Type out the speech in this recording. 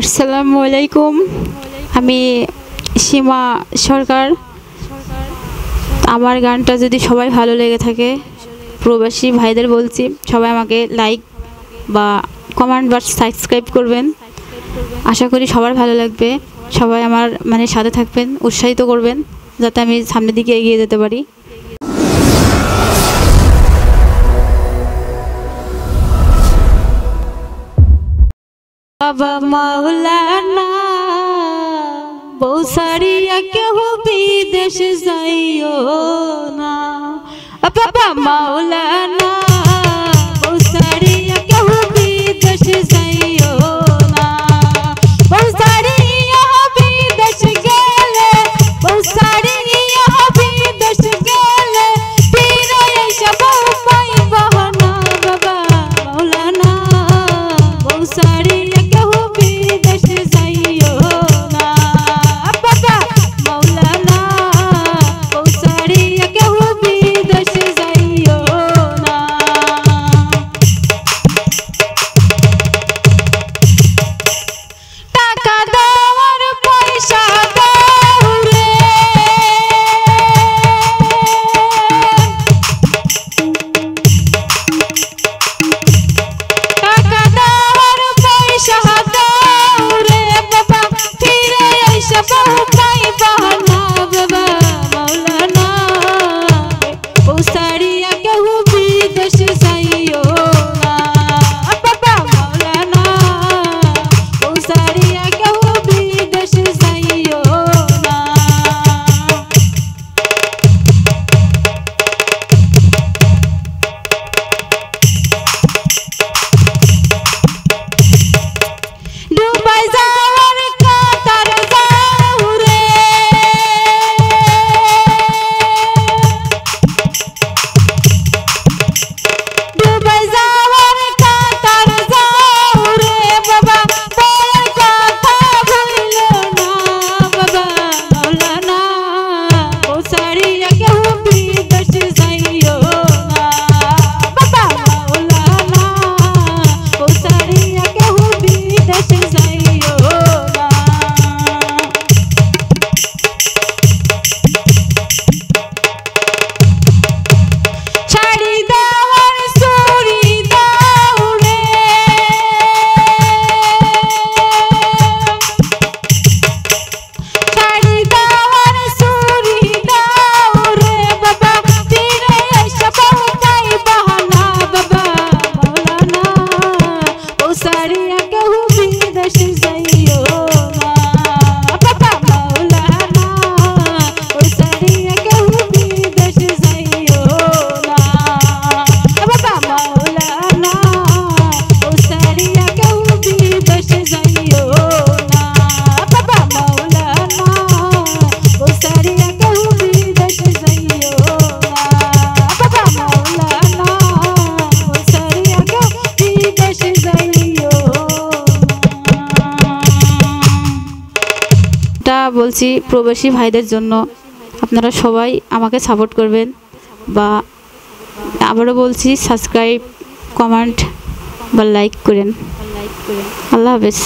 আসসালামু আলাইকুম। আমি সীমা সরকার। আমার গানটা যদি সবাই ভালো লেগে থাকে, প্রবাসী ভাইদের বলছি সবাই আমাকে লাইক বা কমেন্ট বা সাবস্ক্রাইব করবেন। আশা করি সবার ভালো লাগবে। সবাই আমার সাথে থাকবেন, উৎসাহিত করবেন যাতে আমি সামনের দিকে এগিয়ে যেতে পারি। बाबा मौलाना बहुसारिया केहू विदेश जाइयो ना। बाबा मौलाना बहुसारिया केहू विदेश जाइयो ना। बहुसारिया विदेश गेले, बहुसारिया विदेश गेले, फिर ऐसा बहुपाई बहना। बाबा मौलाना बहुसारी বলছি প্রবাসী ভাইদের জন্য আপনারা সবাই আমাকে সাপোর্ট করবেন। বা আবারও বলছি সাবস্ক্রাইব, কমেন্ট বা লাইক করেন। আল্লাহ হাফেজ।